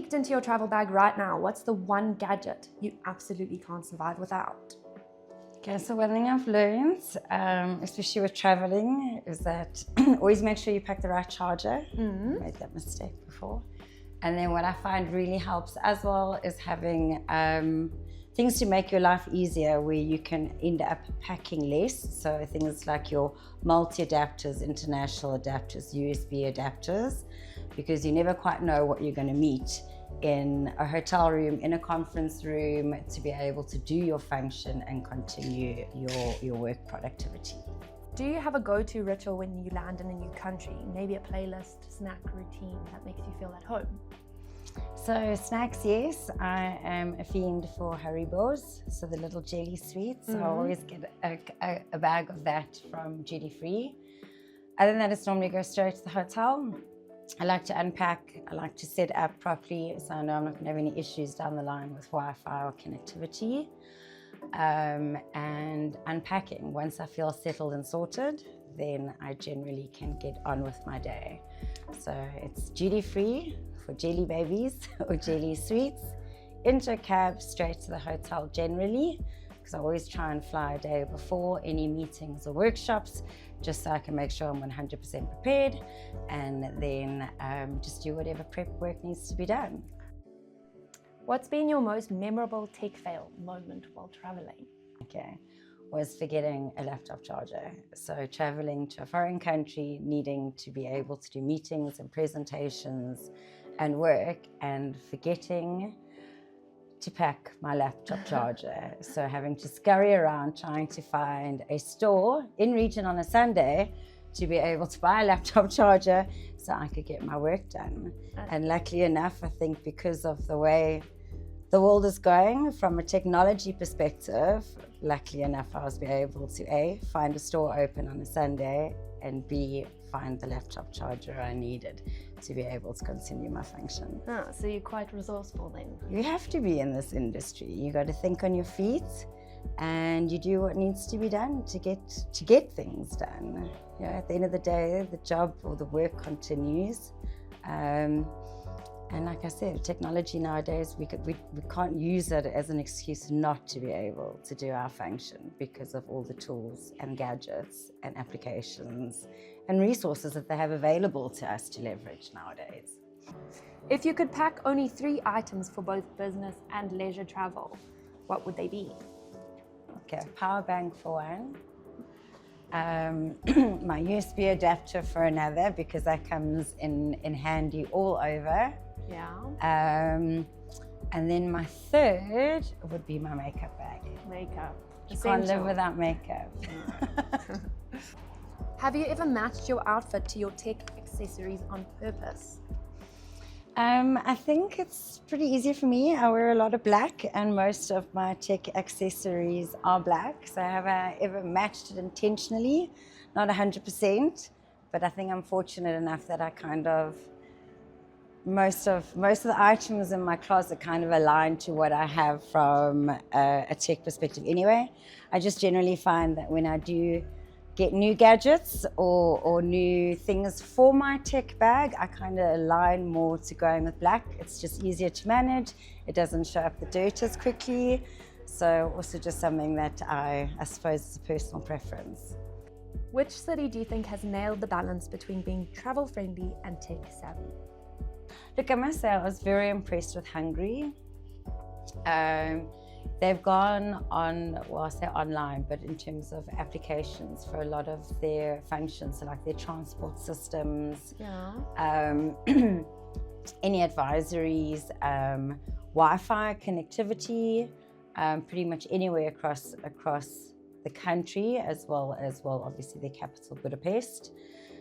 peeked into your travel bag right now, what's the one gadget you absolutely can't survive without? Okay, so one thing I've learned, especially with traveling, is that always make sure you pack the right charger. I made that mistake before. And then what I find really helps as well is having things to make your life easier where you can end up packing less. So things like your multi-adapters, international adapters, USB adapters, because you never quite know what you're going to meet in a hotel room, in a conference room, to be able to do your function and continue your work productivity. Do you have a go-to ritual when you land in a new country? Maybe a playlist, snack, routine that makes you feel at home? So snacks, yes. I am a fiend for Haribos, so the little jelly sweets. I always get a bag of that from Duty Free. Other than that, it's normally go straight to the hotel. I like to unpack, I like to set up properly so I know I'm not going to have any issues down the line with Wi-Fi or connectivity. And unpacking, once I feel settled and sorted, then I generally can get on with my day. So it's duty free for jelly babies or jelly sweets, into a cab, straight to the hotel generally, because I always try and fly a day before any meetings or workshops, just so I can make sure I'm 100% prepared, and then just do whatever prep work needs to be done. What's been your most memorable tech fail moment while traveling? Okay, was forgetting a laptop charger. So traveling to a foreign country, needing to be able to do meetings and presentations and work, and forgetting to pack my laptop charger. So having to scurry around trying to find a store in region on a Sunday to be able to buy a laptop charger so I could get my work done. And luckily enough, I think because of the way the world is going from a technology perspective, luckily enough, I was able to A, find a store open on a Sunday, and B, find the laptop charger I needed to be able to continue my function. So you're quite resourceful then. You have to be in this industry. You got to think on your feet, and you do what needs to be done to get things done. You know, at the end of the day, the job or the work continues. And like I said, technology nowadays, we can't use it as an excuse not to be able to do our function because of all the tools and gadgets and applications and resources that they have available to us to leverage nowadays. If you could pack only 3 items for both business and leisure travel, what would they be? Okay, power bank for one. My USB adapter for another, because that comes in handy all over. Yeah. And then my third would be my makeup bag. Makeup. You can't live without makeup. Have you ever matched your outfit to your tech accessories on purpose? I think it's pretty easy for me. I wear a lot of black, and most of my tech accessories are black. So have I ever matched it intentionally? Not 100%, but I think I'm fortunate enough that I kind of most of the items in my closet kind of align to what I have from a tech perspective anyway. I just generally find that when I do get new gadgets or new things for my tech bag, I kind of align more to going with black. It's just easier to manage. It doesn't show up the dirt as quickly. So also just something that I suppose is a personal preference. Which city do you think has nailed the balance between being travel friendly and tech savvy? Look, I must say I was very impressed with Hungary. They've gone on, well, I say online, but in terms of applications for a lot of their functions, so like their transport systems, any advisories, Wi-Fi connectivity, pretty much anywhere across the country, as well obviously their capital, Budapest.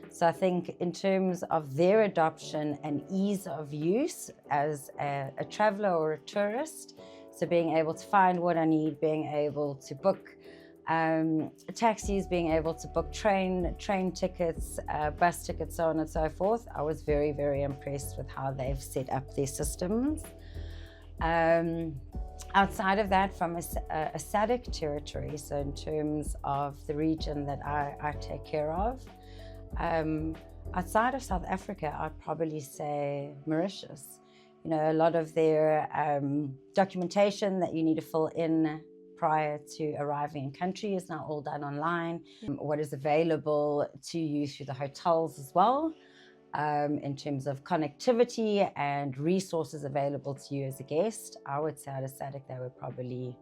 So I think in terms of their adoption and ease of use as a traveler or a tourist, so being able to find what I need, being able to book taxis, being able to book train tickets, bus tickets, so on and so forth, I was very, very impressed with how they've set up their systems. Outside of that, from a SADC territory, so in terms of the region that I take care of, outside of South Africa, I'd probably say Mauritius, You know, a lot of their documentation that you need to fill in prior to arriving in country is now all done online. What is available to you through the hotels as well, in terms of connectivity and resources available to you as a guest. I would say out of SADC, they were probably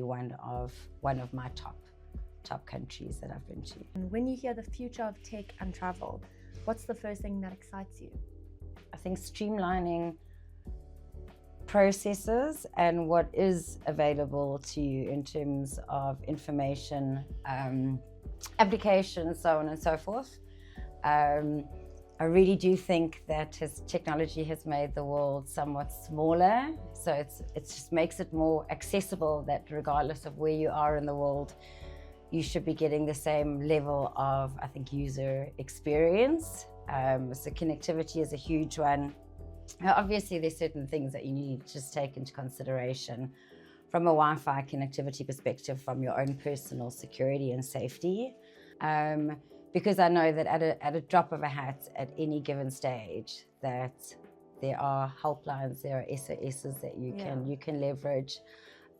one of my top countries that I've been to. And when you hear the future of tech and travel, what's the first thing that excites you? I think streamlining processes and what is available to you in terms of information, applications, so on and so forth. I really do think that technology has made the world somewhat smaller, so it just makes it more accessible that regardless of where you are in the world, you should be getting the same level of, I think, user experience. So connectivity is a huge one. Now, obviously, there's certain things that you need to just take into consideration from a Wi-Fi connectivity perspective, from your own personal security and safety. Because I know that at a drop of a hat at any given stage, that there are helplines, there are SOSs that you can leverage.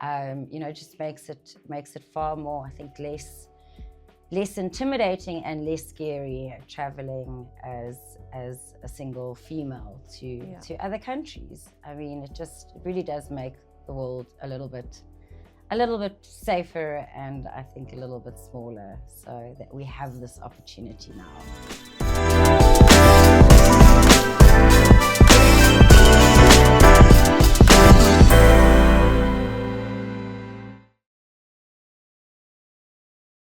You know, just makes it far more, I think, less intimidating and less scary traveling as a single female to other countries. I mean, it really does make the world a little bit safer, and I think a little bit smaller, so that we have this opportunity now.